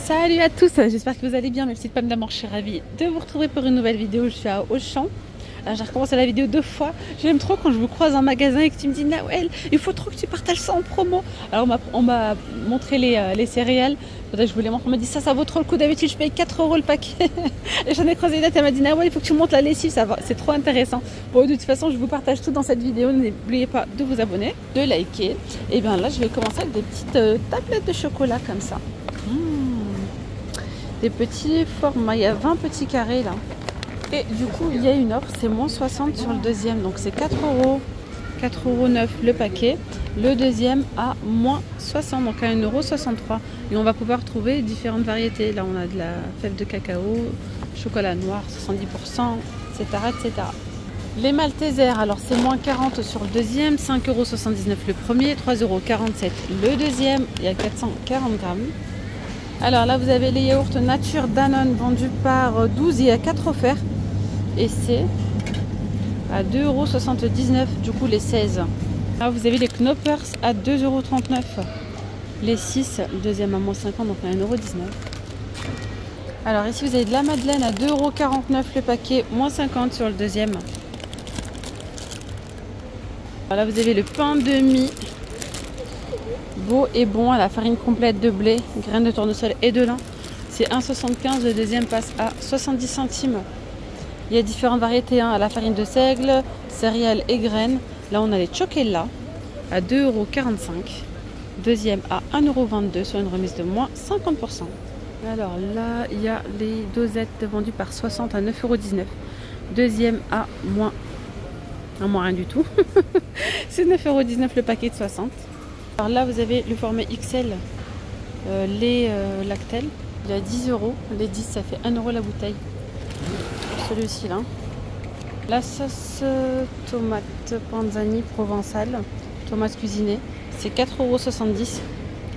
Salut à tous, j'espère que vous allez bien. Merci de pas me d'amour, je suis ravie de vous retrouver pour une nouvelle vidéo. Je suis à Auchan. J'ai recommencé la vidéo 2 fois. J'aime trop quand je vous croise en magasin et que tu me dis Nawel, il faut trop que tu partages ça en promo. Alors on m'a montré les céréales. Je vous les montre, on m'a dit ça vaut trop le coup. D'habitude je paye 4 € le paquet. Et j'en ai croisé une autre, elle m'a dit Nawel, il faut que tu montes la lessive, c'est trop intéressant. Bon, de toute façon je vous partage tout dans cette vidéo. N'oubliez pas de vous abonner, de liker. Et bien là je vais commencer avec des petites tablettes de chocolat comme ça. Des petits formats, il y a 20 petits carrés là. Et du coup il y a une offre, c'est moins 60 sur le deuxième, donc c'est 4 €, 4,9 € le paquet. Le deuxième à moins 60, donc à 1,63 €. Et on va pouvoir trouver différentes variétés. Là on a de la fève de cacao, chocolat noir 70%, etc. etc. Les Maltesers, alors c'est moins 40 sur le deuxième, 5,79 € le premier, 3,47 € le deuxième, il y a 440 grammes. Alors là vous avez les yaourts nature Danone vendus par 12, il y a 4 offerts. Et c'est à 2,79 € du coup les 16. Là vous avez les Knoppers à 2,39 €. Les 6, le deuxième à moins 50, donc à 1,19 €. Alors ici vous avez de la madeleine à 2,49 € le paquet, moins 50 sur le deuxième. Alors là vous avez le pain de mie beau et bon à la farine complète de blé, graines de tournesol et de lin. C'est 1,75 €, le deuxième passe à 70 centimes. Il y a différentes variétés, à la farine de seigle, céréales et graines. Là on a les Chocella à 2,45 €. Deuxième à 1,22 € sur une remise de moins 50%. Alors là il y a les dosettes vendues par 60 à 9,19 €. Deuxième à moins rien du tout. C'est 9,19 € le paquet de 60. Alors là vous avez le format XL, les Lactel, il y a 10 €, les 10 ça fait 1 € la bouteille. Celui-ci là. La sauce tomate panzani provençale, tomate cuisinée, c'est 4,70 €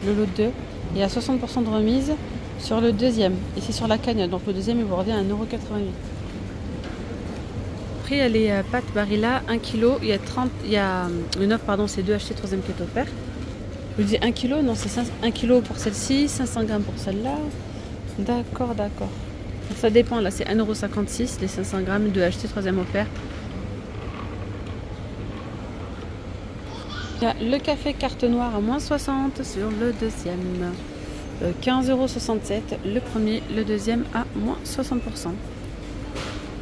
le lot de 2. Il y a 60% de remise sur le deuxième. Et c'est sur la cagnotte, donc le deuxième il vous revient à 1,88 €. Après il y a les pâtes Barilla 1 kg, il y a une offre, pardon, c'est 2 achetés, troisième qui est offert. Je vous dis 1 kg, non c'est 1 kg pour celle-ci, 500 grammes pour celle-là. D'accord. Donc ça dépend, là c'est 1,56 €, les 500 grammes, 2 achetés, troisième offert. Il y a le café carte noire à moins 60 sur le deuxième. 15,67 € le premier, le deuxième à moins 60%.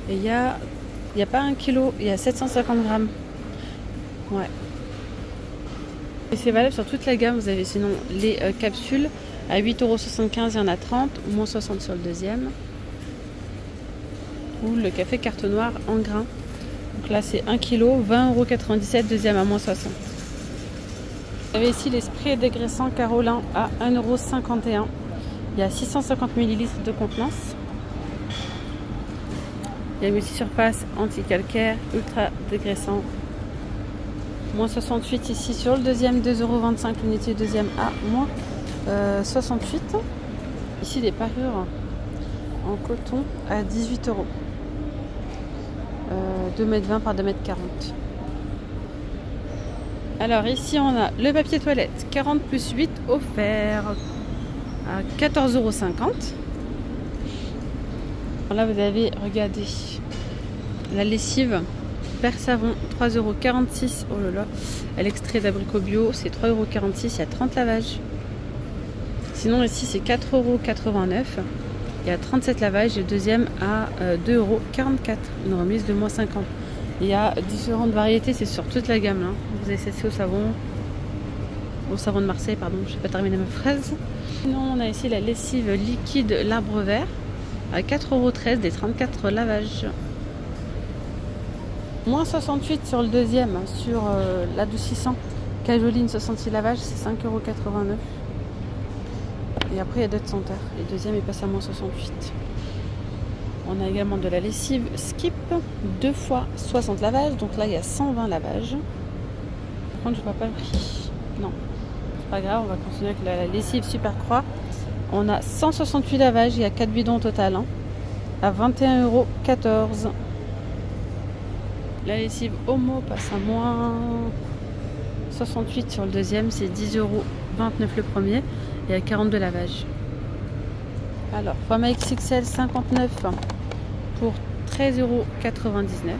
Et il y a pas 1 kg, il y a 750 grammes. Ouais. Et c'est valable sur toute la gamme. Vous avez sinon les capsules à 8,75 €, il y en a 30, moins 60 sur le deuxième. Ou le café carte noire en grains. Donc là c'est 1 kg, 20,97 €, deuxième à moins 60. Vous avez ici les sprays dégraissants Carolin à 1,51 €. Il y a 650 ml de contenance. Il y a multi-surface, anti-calcaire, ultra dégraissant. Moins 68 ici sur le deuxième, 2,25 € l'unité deuxième à moins 68. Ici des parures en coton à 18 €. 2,20 m par 2,40 m. Alors ici on a le papier toilette 40 plus 8 offert à 14,50 €. Là vous avez, regardez, la lessive Père Savon 3,46 €. Oh là là, à l'extrait d'abricot bio c'est 3,46 €, il y a 30 lavages. Sinon ici c'est 4,89 €, il y a 37 lavages et le deuxième à 2,44 €, une remise de moins 50. Il y a différentes variétés, c'est sur toute la gamme là. Vous avez celle-ci au savon de Marseille, pardon, je n'ai pas terminé ma phrase. Sinon on a ici la lessive liquide l'arbre vert à 4,13 € des 34 lavages. Moins 68 sur le deuxième, sur l'adoucissant Cajoline 66 lavages, c'est 5,89 €. Et après il y a d'autres senteurs. Le deuxième il passe à moins 68. On a également de la lessive Skip, 2 fois 60 lavages, donc là il y a 120 lavages. Par contre je vois pas le prix. Non, c'est pas grave, on va continuer avec la lessive Super Croix. On a 168 lavages, il y a 4 bidons au total, à 21,14 €. La lessive Omo passe à moins 68 sur le deuxième, c'est 10,29 € le premier et à 42 lavages. Alors, format XXL 59 pour 13,99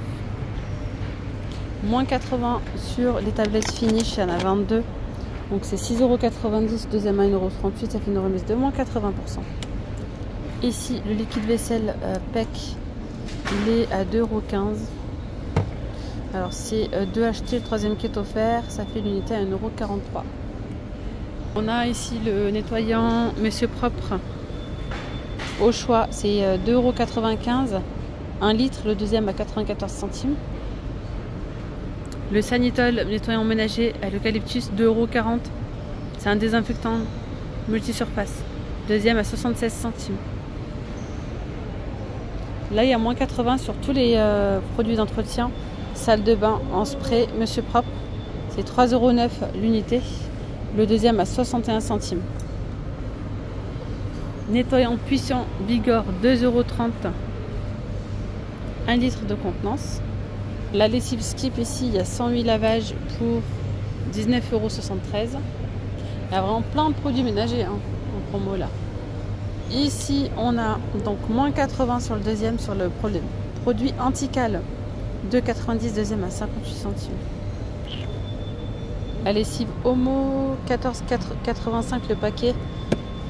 €. Moins 80 sur les tablettes Finish, il y en a 22. Donc c'est 6,90 €, deuxième à 1,38 €, ça fait une remise de moins 80%. Ici, le liquide vaisselle PEC, il est à 2,15 €. Alors c'est 2 achetés, le troisième qui est offert, ça fait l'unité à 1,43 €. On a ici le nettoyant Monsieur Propre au choix, c'est 2,95 €, 1 litre, le deuxième à 94 centimes. Le Sanitol nettoyant ménager à l'eucalyptus, 2,40 €. C'est un désinfectant multisurface. Deuxième à 76 centimes. Là, il y a moins 80 sur tous les produits d'entretien. Salle de bain en spray Monsieur Propre. C'est 3,09 € l'unité. Le deuxième à 61 centimes. Nettoyant puissant Bigorre, 2,30 €. 1 litre de contenance. La lessive Skip ici, il y a 108 lavages pour 19,73 €. Il y a vraiment plein de produits ménagers en promo là. Ici, on a donc moins 80 sur le deuxième, sur le produit anti-cale. 2,90 €, deuxième à 58 centimes. La lessive Omo, 14,85 € le paquet.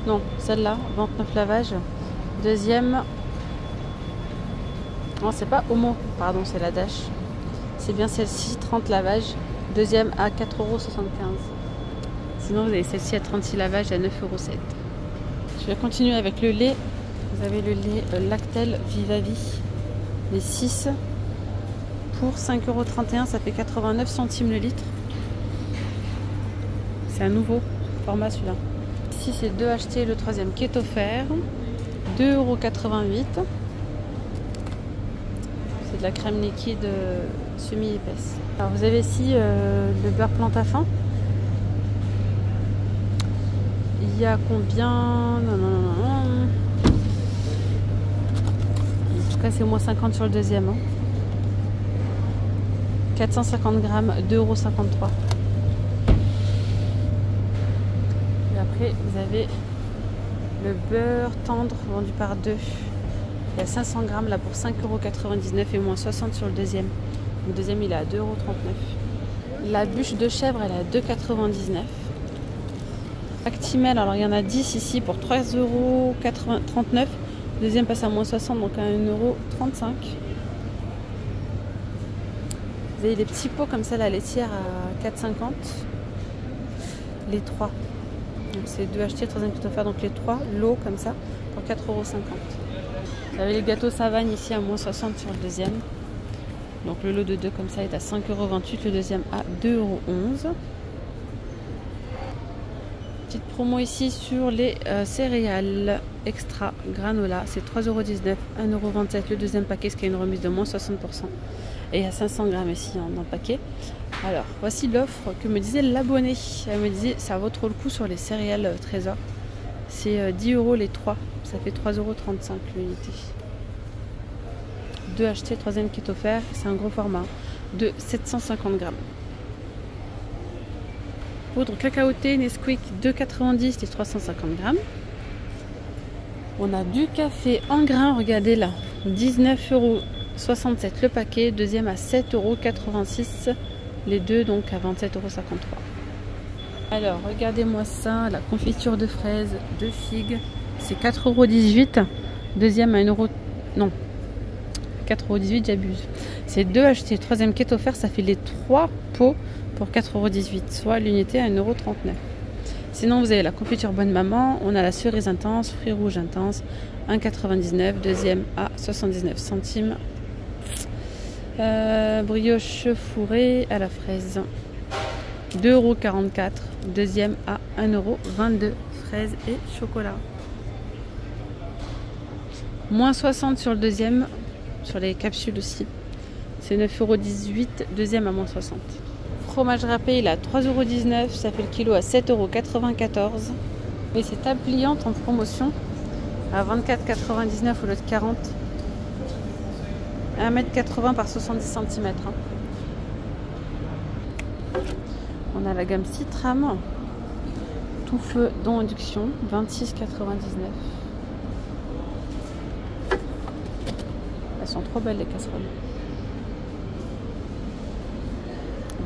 Non, celle-là, 29 lavages. Deuxième. Non, c'est pas Omo, pardon, c'est la Dash. C'est bien celle-ci, 30 lavages. Deuxième à 4,75 €. Sinon, vous avez celle-ci à 36 lavages à 9,07 €. Je vais continuer avec le lait. Vous avez le lait Lactel Vivavi. Les 6 pour 5,31 €. Ça fait 89 centimes le litre. C'est un nouveau format celui-là. Ici, c'est 2 achetés, le troisième qui est offert. 2,88 €. C'est de la crème liquide semi-épaisse. Alors vous avez ici le beurre Plantafin. Il y a combien? Non. En tout cas, c'est moins 50 sur le deuxième. 450 grammes, 2,53 €. Et après, vous avez le beurre tendre vendu par 2. Il y a 500 grammes là pour 5,99 € et moins 60 sur le deuxième. Le deuxième, il est à 2,39 €. La bûche de chèvre, elle est à 2,99 €. Actimel, alors il y en a 10 ici pour 3,39 €. Le deuxième passe à moins 60, donc à 1,35 €. Vous avez les petits pots comme ça, la laitière à 4,50 €. Les 3. Donc c'est 2 achetés, le troisième qui est offert, donc les 3 lots comme ça pour 4,50 €. Vous avez les gâteaux Savagne ici à moins 60 sur le deuxième. Donc le lot de 2 comme ça est à 5,28 €, le deuxième à 2,11 €. Petite promo ici sur les céréales extra granola, c'est 3,19 €, 1,27 € le deuxième paquet, ce qui est une remise de moins 60%. Et il y a 500 grammes ici dans le paquet. Alors voici l'offre que me disait l'abonné. Elle me disait ça vaut trop le coup sur les céréales Trésor. C'est 10 € les 3, ça fait 3,35 € l'unité. 2 achetés, le troisième qui est offert, c'est un gros format de 750 grammes. Poudre cacaotée Nesquik 2,90 € les 350 grammes. On a du café en grains, regardez là, 19,67 € le paquet, deuxième à 7,86 €, les deux donc à 27,53 €. Alors regardez-moi ça, la confiture de fraises, de figues, c'est 4,18 €, deuxième à 1 €, non, 4,18 €, j'abuse. C'est 2 achetés, le troisième qui est offert, ça fait les 3 pots pour 4,18 €, soit l'unité à 1,39 €. Sinon, vous avez la confiture Bonne Maman, on a la cerise intense, fruits rouges intense, 1,99 €, deuxième à 79 centimes. Brioche fourrée à la fraise, 2,44 €, deuxième à 1,22 €, fraise et chocolat. Moins 60 sur le deuxième, sur les capsules aussi. C'est 9,18 €, deuxième à moins 60. Fromage râpé, il est à 3,19 €, ça fait le kilo à 7,94 €. Et c'est table pliante en promotion à 24,99 € au lieu de 40 €. 1,80 m par 70 cm. On a la gamme Citram, tout feu dont induction, 26,99 €. Elles sont trop belles les casseroles.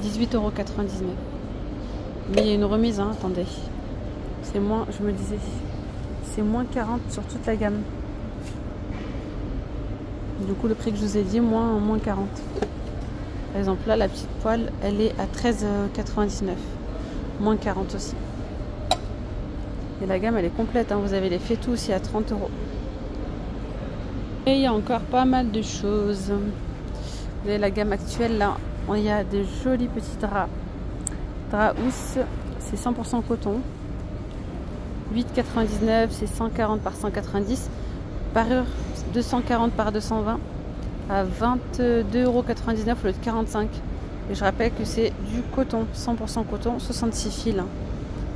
18,99 €. Mais il y a une remise, hein, attendez. C'est moins, je me disais, c'est moins 40 sur toute la gamme. Du coup, le prix que je vous ai dit, moins 40. Par exemple, là, la petite poêle, elle est à 13,99 €. Moins 40 aussi. Et la gamme, elle est complète, hein. Vous avez les faitout aussi à 30 €. Et il y a encore pas mal de choses. Vous avez la gamme actuelle, là, il y a des jolis petits draps. Drap housse, c'est 100% coton. 8,99 €, c'est 140 par 190. Parure 240 par 220 à 22,99 € au lieu de 45 €. Et je rappelle que c'est du coton, 100% coton, 66 fils.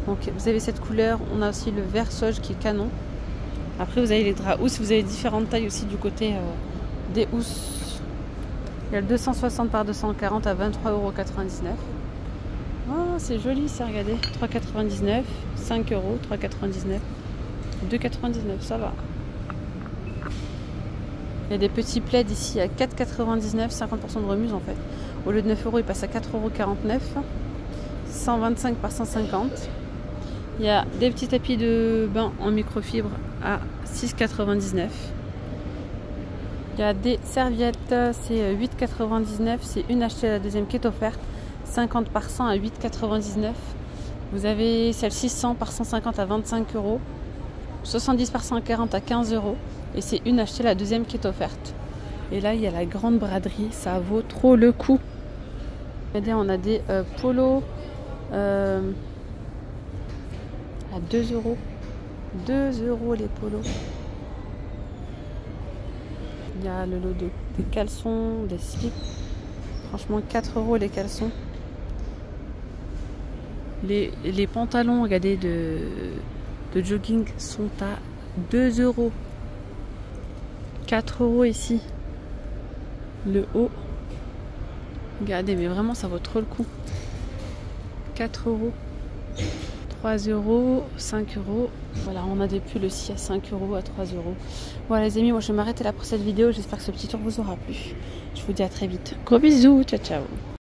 Donc vous avez cette couleur. On a aussi le vert sauge qui est canon. Après vous avez les draps housses, vous avez différentes tailles aussi du côté des housses. Il y a le 260 par 240 à 23,99 €. Oh, c'est joli ça, regardez. 3,99 €, 5 €, 3,99 €, 2,99 €, ça va. Il y a des petits plaids ici à 4,99 €, 50% de remise en fait. Au lieu de 9 €, il passe à 4,49 €, 125 par 150. Il y a des petits tapis de bain en microfibre à 6,99 €. Il y a des serviettes, c'est 8,99 €, c'est une achetée, la deuxième qui est offerte. 50 par 100 à 8,99 €. Vous avez celle-ci 100 par 150 à 25 €. 70 par 140 à 15 € et c'est une achetée, la deuxième qui est offerte. Et là il y a la grande braderie, ça vaut trop le coup. Regardez, on a des polos à 2 €. 2 € les polos. Il y a le lot des caleçons, des slips. Franchement 4 € les caleçons. Les pantalons, regardez, de jogging sont à 2 €. 4 € ici. Le haut. Regardez, mais vraiment ça vaut trop le coup. 4 €. 3 €, 5 €. Voilà, on a des pulls aussi à 5 €, à 3 €. Voilà les amis, moi je vais m'arrêter là pour cette vidéo. J'espère que ce petit tour vous aura plu. Je vous dis à très vite. Gros bisous, ciao ciao.